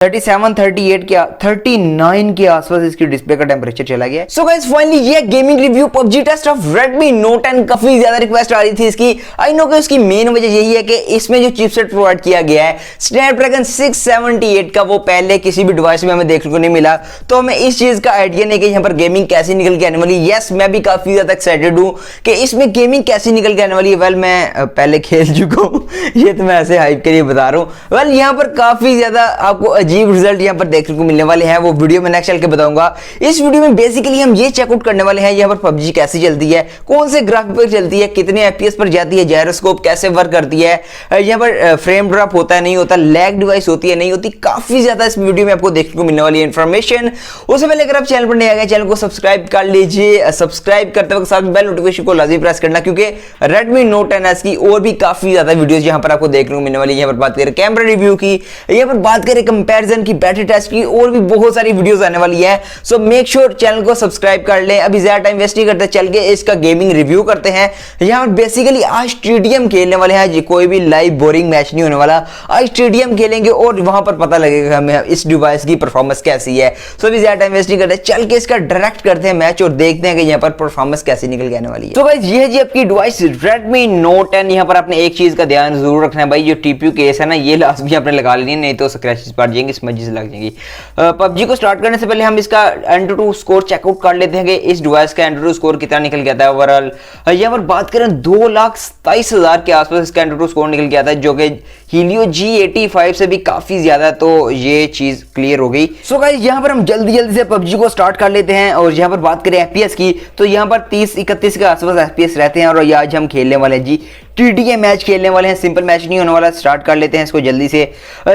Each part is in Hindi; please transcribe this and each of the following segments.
37, 38 के 39 के आसपास इसकी डिस्प्ले का टेम्परेचर चला गया। सो गाइस फाइनली ये gaming review PUBG test of Redmi Note 10। काफी ज्यादा रिक्वेस्ट आ रही थी इसकी। आई नो कि उसकी मेन वजह यही है कि इसमें जो चिपसेट प्रोवाइड किया गया है Snapdragon 678 का, वो पहले किसी भी डिवाइस में हमें देखने को नहीं मिला। तो हमें इस चीज का आइडिया नहीं कि यहाँ पर गेमिंग कैसी निकल के आने वाली। यस, मैं भी काफी ज्यादा एक्साइटेड हूँ कि इसमें गेमिंग कैसी निकल के आने वाली है। वेल, मैं पहले खेल चुका हूँ ये तो मैं ऐसे हाइप के लिए बता रहा हूँ। वेल, यहाँ पर काफी ज्यादा आपको अजीब रिजल्ट यहाँ पर देखने को मिलने वाले हैं, वो वीडियो में नेक्स्ट चल के बताऊंगा। इस वीडियो में बेसिकली हम ये चेकआउट करने वाले हैं यहाँ पर PUBG कैसी चलती है, कौन से ग्राफिक पर चलती है, कितने FPS पर जाती है, जायरोस्कोप कैसे वर्क करती है, यहाँ पर फ्रेम ड्रॉप होता है नहीं होता, लैग डिवाइस होती है नहीं होती। काफी ज्यादा इस वीडियो में आपको देखने को मिलने वाली है इन्फॉर्मेशन। उससे पहले अगर आप चैनल पर नए आ गए, चैनल को सब्सक्राइब कर लीजिए। सब्सक्राइब करते वक्त साथ बेल नोटिफिकेशन को लाजमी प्रेस करना, क्योंकि Redmi Note 10 की और भी काफी ज्यादा वीडियोस यहाँ पर आपको देखने को मिलने वाली है। यहाँ पर बात करें कैमरा रिव्यू की, यहाँ पर बात करें कंपैरिजन की, बैटरी टेस्ट की, और भी बहुत सारी वीडियोस आने वाली है। सो मेक श्योर चैनल को सब्सक्राइब कर लें। अभी ज्यादा टाइम वेस्ट नहीं करते, चल के इसका गेमिंग रिव्यू करते हैं। यहाँ पर बेसिकली आज TDM खेलने वाले हैं, कोई भी लाइव बोरिंग मैच नहीं होने वाला। आज TDM खेलेंगे और वहां पर पता लगेगा हमें इस डिवाइस की परफॉर्मेंस कैसी है। सो अभी ज्यादा टाइम वेस्ट नहीं करते, चल के इसका डायरेक्ट करते हैं मैच और देखते हैं कि यहाँ पर परफॉर्मेंस कैसी निकल के आने वाली है। तो गाइस ये है जी आपकी डिवाइस Redmi Note 10। यहाँ पर आपने एक चीज का ध्यान जरूर रखना है भाई, जो TPU केस है ना, ये लास्ट भी आपने लगा लेनी है, नहीं तो स्क्रैचेस पड़ जाएंगे, स्मजेस लग जाएंगी। PUBG को स्टार्ट करने से पहले हम इसका AnTuTu स्कोर चेकआउट कर लेते हैं कि इस डिवाइस का AnTuTu स्कोर कितना निकल गया था ओवरऑल। यहाँ पर बात करें 2,27,000 के आसपास इसका AnTuTu स्कोर निकल गया था, जो कि Helio G85 से भी काफी ज्यादा, तो ये चीज क्लियर हो गई। सो गाइस यहाँ पर हम जल्दी से PUBG को स्टार्ट कर लेते हैं। और यहाँ पर बात करें FPS की, तो यहाँ पर 30-31 के आसपास FPS रहते हैं। और आज हम खेलने वाले हैं जी TDM मैच खेलने वाले हैं, सिंपल मैच नहीं होने वाला। स्टार्ट कर लेते हैं इसको जल्दी से।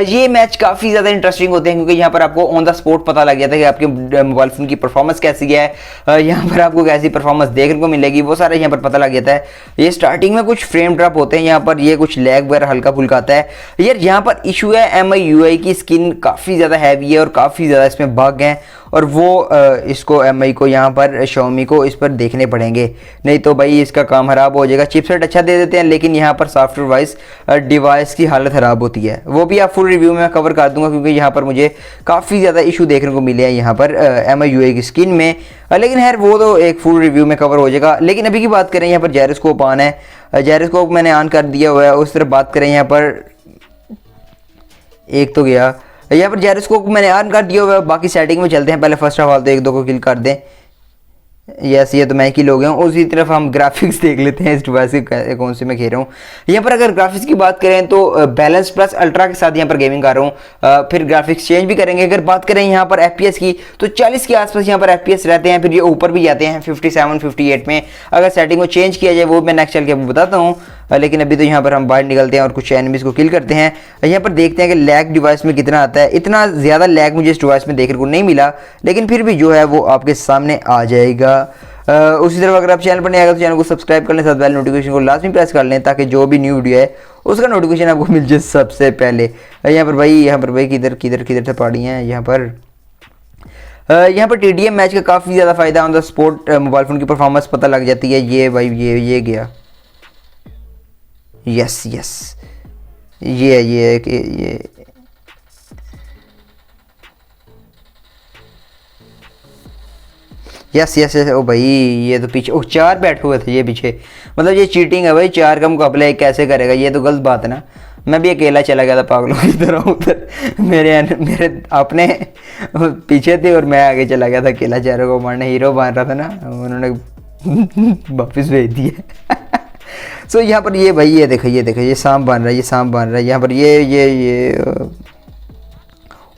ये मैच काफी ज्यादा इंटरेस्टिंग होते हैं, क्योंकि यहाँ पर आपको ऑन द स्पॉट पता लग जाता है कि आपके मोबाइल फोन की परफॉर्मेंस कैसी है, यहाँ पर आपको कैसी परफॉर्मेंस देखने को मिलेगी, वो सारा यहाँ पर पता लग जाता है। ये स्टार्टिंग में कुछ फ्रेम ड्रॉप होते हैं, यहाँ पर ये कुछ लैग वगैरह हल्का फुल्का आता है। यार यहाँ पर इशू है MIUI की स्किन काफी ज्यादा हैवी है और काफी ज्यादा इसमें बग हैं, और वो इसको MI को यहाँ पर Xiaomi को इस पर देखने पड़ेंगे, नहीं तो भाई इसका काम खराब हो जाएगा। चिपसेट अच्छा दे देते हैं, लेकिन यहाँ पर सॉफ्टवेयर वाइज डिवाइस की हालत खराब होती है। वो भी आप फुल रिव्यू में कवर कर दूंगा, क्योंकि यहाँ पर मुझे काफ़ी ज़्यादा इशू देखने को मिले हैं यहाँ पर MIUI की स्किन में। लेकिन खैर वो तो एक फुल रिव्यू में कवर हो जाएगा। लेकिन अभी की बात करें, यहाँ पर जायरोस्कोप ऑन है, जायरोस्कोप मैंने ऑन कर दिया हुआ है। उस तरफ बात करें, यहाँ पर एक तो गया, यहाँ पर जायरोस्कोप मैंने ऑन कर दिया हुआ है। बाकी सेटिंग में चलते हैं, पहले फर्स्ट ऑफ ऑल तो 1-2 को किल कर दें। यस, ये तो मैं किल हो गया हूँ। उसी तरफ हम ग्राफिक्स देख लेते हैं इस डिवाइस के कौन से मैं खेल रहा हूँ। यहाँ पर अगर ग्राफिक्स की बात करें तो बैलेंस प्लस अल्ट्रा के साथ यहाँ पर गेमिंग कर रहा हूँ। फिर ग्राफिक्स चेंज भी करेंगे। अगर बात करें यहाँ पर FPS की, तो 40 के आसपास यहाँ पर FPS रहते हैं, फिर ये ऊपर भी जाते हैं 57-58 में। अगर सेटिंग को चेंज किया जाए वो मैं नेक्स्ट चल के बताता हूँ। लेकिन अभी तो यहाँ पर हम बाहर निकलते हैं और कुछ एनिमीज को किल करते हैं। यहाँ पर देखते हैं कि लैग डिवाइस में कितना आता है। इतना ज़्यादा लैग मुझे इस डिवाइस में देखने को नहीं मिला, लेकिन फिर भी जो है वो आपके सामने आ जाएगा। उसी तरह अगर आप चैनल पर नहीं आएगा तो चैनल को सब्सक्राइब कर लें, साथ बेल नोटिफिकेशन को लाजमी प्रेस कर लें, ताकि जो भी न्यू वीडियो है उसका नोटिफिकेशन आपको मिल जाए सबसे पहले। यहाँ पर भाई किधर से पहाड़ी हैं। यहाँ पर TDM मैच का काफ़ी ज़्यादा फ़ायदा on the spot mobile phone की परफॉर्मेंस पता लग जाती है। ये भाई ये गया। यस ये यस ओ भाई, ये तो पीछे 4 बैठे हुए थे ये पीछे। मतलब ये चीटिंग है भाई, 4 का मुकाबला एक कैसे करेगा, ये तो गलत बात है ना। मैं भी अकेला चला गया था पागलों की तरह उधर, मेरे अपने पीछे थे और मैं आगे चला गया था अकेला। चारों को मारने हीरो बन रहा था ना, उन्होंने वापस भेज दिया। सो यहाँ पर ये भाई ये देखो ये सांप बन रहा है, यहाँ पर ये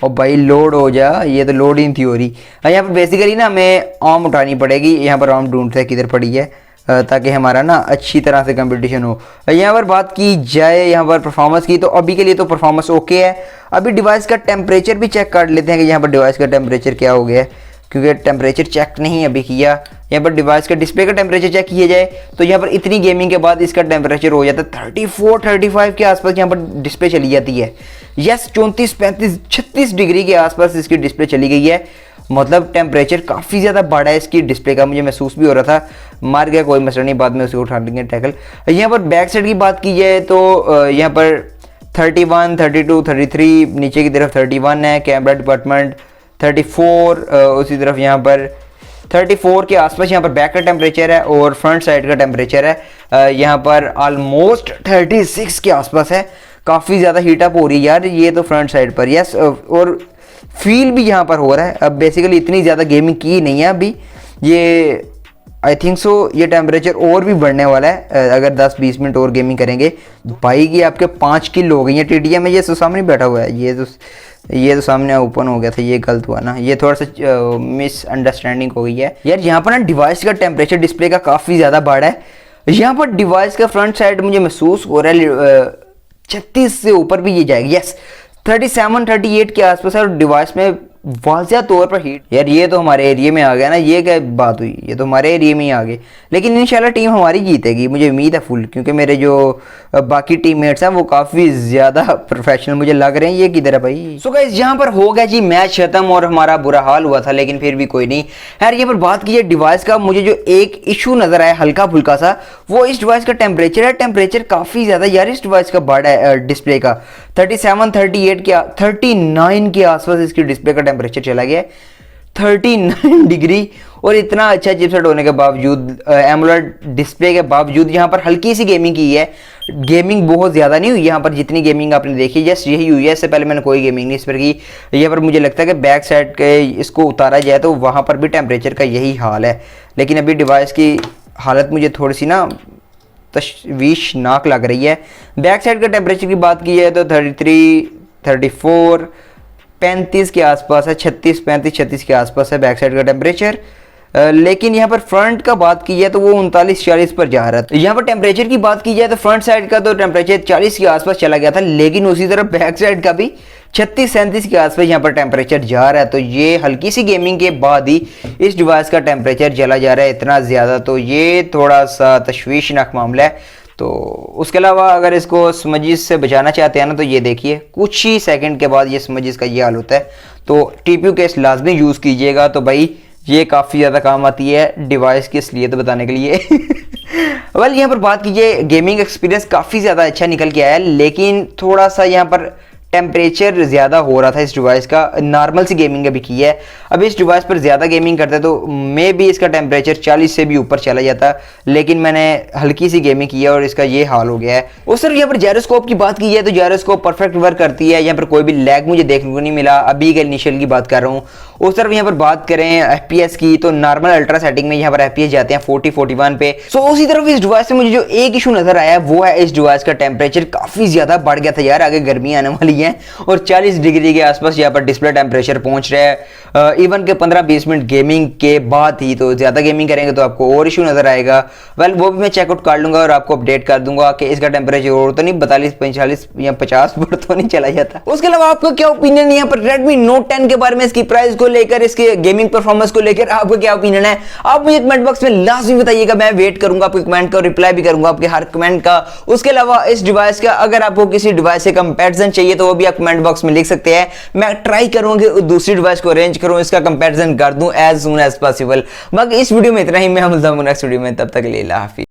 और भाई लोड हो जा, ये तो लोड ही नहीं थी हो रही। यहाँ पर बेसिकली ना हमें आर्म उठानी पड़ेगी। यहाँ पर आर्म ढूंढते हैं किधर पड़ी है, ताकि हमारा ना अच्छी तरह से कंपटीशन हो। यहाँ पर बात की जाए यहाँ पर परफॉर्मेंस की, तो अभी के लिए तो परफॉर्मेंस ओके है। अभी डिवाइस का टेम्परेचर भी चेक कर लेते हैं कि यहाँ पर डिवाइस का टेम्परेचर क्या हो गया है, क्योंकि टेम्परेचर चेक नहीं अभी किया। यहाँ पर डिवाइस का डिस्प्ले का टेम्परेचर चेक किया जाए तो यहाँ पर इतनी गेमिंग के बाद इसका टेम्परेचर हो जाता है 34-35 के आसपास यहाँ पर डिस्प्ले चली जाती है। यस, 34-35-36 डिग्री के आसपास इसकी डिस्प्ले चली गई है। मतलब टेम्परेचर काफ़ी ज़्यादा बढ़ा है इसकी डिस्प्ले का, मुझे महसूस भी हो रहा था। मार गया, कोई मसला नहीं, बाद में उसको उठा लेंगे टैकल। यहाँ पर बैक साइड की बात की जाए तो यहाँ पर 31, 32, 33, नीचे की तरफ 31 है। कैमरा डिपार्टमेंट 34, उसी तरफ यहाँ पर 34 के आसपास यहाँ पर बैक का टेम्परेचर है और फ्रंट साइड का टेम्परेचर है यहाँ पर ऑलमोस्ट 36 के आसपास है। काफ़ी ज़्यादा हीटअप हो रही है यार ये तो फ्रंट साइड पर। यस, और फील भी यहाँ पर हो रहा है। अब बेसिकली इतनी ज़्यादा गेमिंग की नहीं है अभी, ये आई थिंक सो ये टेम्परेचर और भी बढ़ने वाला है अगर 10-20 मिनट और गेमिंग करेंगे। भाई की आपके 5 किल हो गई है टीटीएम में। ये तो सामने बैठा हुआ है, ये तो सामने ओपन हो गया था, ये गलत हुआ ना, ये थोड़ा सा मिसअंडरस्टैंडिंग हो गई है यार। यहाँ पर ना डिवाइस का टेम्परेचर डिस्प्ले का काफ़ी ज़्यादा बढ़ा है। यहाँ पर डिवाइस का फ्रंट साइड मुझे महसूस हो रहा है 36 से ऊपर भी ये जाएगी। यस, 37-38 के आसपास है और डिवाइस में वाज़िया तौर पर हीट। यार ये तो हमारे एरिया में आ गया ना, ये क्या बात हुई, ये तो हमारे एरिया में ही आ गए। लेकिन इंशाल्लाह टीम हमारी जीतेगी, मुझे उम्मीद है फुल, क्योंकि मेरे जो बाकी टीममेट्स हैं वो काफ़ी ज़्यादा प्रोफेशनल मुझे लग रहे हैं। ये किधर है भाई? सो गाइस यहाँ पर हो गया जी मैच खत्म और हमारा बुरा हाल हुआ था, लेकिन फिर भी कोई नहीं। यार यहाँ पर बात कीजिए डिवाइस का, मुझे जो एक इशू नज़र आया हल्का फुल्का सा, वो इस डिवाइस का टेम्परेचर है। टेम्परेचर काफ़ी ज़्यादा यार इस डिवाइस का बढ़ा है डिस्प्ले का। 37-38 के 39 के आसपास इसकी डिस्प्ले का टेम्परेचर चला गया है, 39 डिग्री। और इतना अच्छा चिपसेट होने के बावजूद, एमोलेड डिस्प्ले के बावजूद यहाँ पर हल्की सी गेमिंग की है। गेमिंग बहुत ज़्यादा नहीं हुई यहाँ पर, जितनी गेमिंग आपने देखी जस्ट यही हुई है। इससे पहले मैंने कोई गेमिंग नहीं इस पर की। यहाँ पर मुझे लगता है कि बैक साइड के इसको उतारा जाए तो वहाँ पर भी टेम्परेचर का यही हाल है। लेकिन अभी डिवाइस की हालत मुझे थोड़ी सी ना तशवीशनाक लग रही है। बैक साइड का टेम्परेचर की बात की जाए तो 33, 34, 35 के आसपास है, 36 के आसपास है बैक साइड का टेम्परेचर। लेकिन यहाँ पर फ्रंट का बात की जाए तो वो 39-40 पर जा रहा था। यहाँ पर टेम्परेचर की बात की जाए तो फ्रंट साइड का तो टेम्परेचर 40 के आसपास चला गया था, लेकिन उसी तरह बैक साइड का भी 36-37 के आसपास यहाँ पर टेम्परेचर जा रहा है। तो ये हल्की सी गेमिंग के बाद ही इस डिवाइस का टेम्परेचर चला जा रहा है इतना ज़्यादा, तो ये थोड़ा सा तशवीशनाक मामला है। तो उसके अलावा अगर इसको स्मजिस से बचाना चाहते हैं ना, तो ये देखिए कुछ ही सेकंड के बाद ये स्मजिस का ये हाल होता है। तो TPU केस लाजमी यूज़ कीजिएगा, तो भाई ये काफ़ी ज़्यादा काम आती है डिवाइस की असलियत बताने के लिए। वेल यहाँ पर बात कीजिए, गेमिंग एक्सपीरियंस काफ़ी ज़्यादा अच्छा निकल के आया है, लेकिन थोड़ा सा यहाँ पर टेम्परेचर ज़्यादा हो रहा था इस डिवाइस का। नॉर्मल सी गेमिंग अभी की है, अब इस डिवाइस पर ज़्यादा गेमिंग करते तो मे भी इसका टेम्परेचर 40 से भी ऊपर चला जाता, लेकिन मैंने हल्की सी गेमिंग की है और इसका ये हाल हो गया है। उस तरफ यहाँ पर जायरोस्कोप की बात की जाए तो जायरोस्कोप परफेक्ट वर्क करती है, यहाँ पर कोई भी लैग मुझे देखने को नहीं मिला। अभी के इनिशियल की बात कर रहा हूँ। उस तरफ यहाँ पर बात करें FPS की तो नॉर्मल अल्ट्रा सेटिंग में यहाँ पर FPS जाते हैं 40-41 पे। सो उसी तरफ इस डिवाइस में मुझे जो एक इशू नजर आया वो है इस डिवाइस का टेम्परेचर काफ़ी ज़्यादा बढ़ गया था यार। आगे गर्मी आने वाली है और 40 डिग्री के आसपास यहाँ पर डिस्प्ले टेम्परेचर पहुंच रहा है। इवन के 15-20 मिनट गेमिंग के बाद ही, तो ज़्यादा गेमिंग करेंगे तो आपको और इशू नजर आएगा। वेल वो भी मैं चेकआउट कर लूँगा और आपको अपडेट कर दूंगा कि इसका टेम्परेचर और तो नहीं 42-45 या 50 पर तो नहीं चला जाता। उसके अलावा आपका क्या ओपिनियन यहाँ पर Redmi Note 10 के बारे में, इसकी प्राइस को लेकर, इसके गेमिंग परफॉर्मेंस को लेकर आपका क्या ओपिनियन है? आप मुझे कमेंट बॉक्स में लाजमी बताइएगा, मैं वेट करूंगा आपके कमेंट का, रिप्लाई भी करूंगा आपके हर कमेंट का। उसके अलावा इस डिवाइस का अगर आपको किसी डिवाइस से कंपैरिजन चाहिए तो वो भी आप कमेंट बॉक्स में लिख सकते हैं। मैं ट्राई करूंगा कि दूसरी डिवाइस को अरेंज करूं, इसका कंपैरिजन कर दूं एज सून एज पॉसिबल। बाकी इस वीडियो में इतना ही, मैं मिलता हूं नेक्स्ट वीडियो में, तब तक के लिए अल्लाह हाफिज़।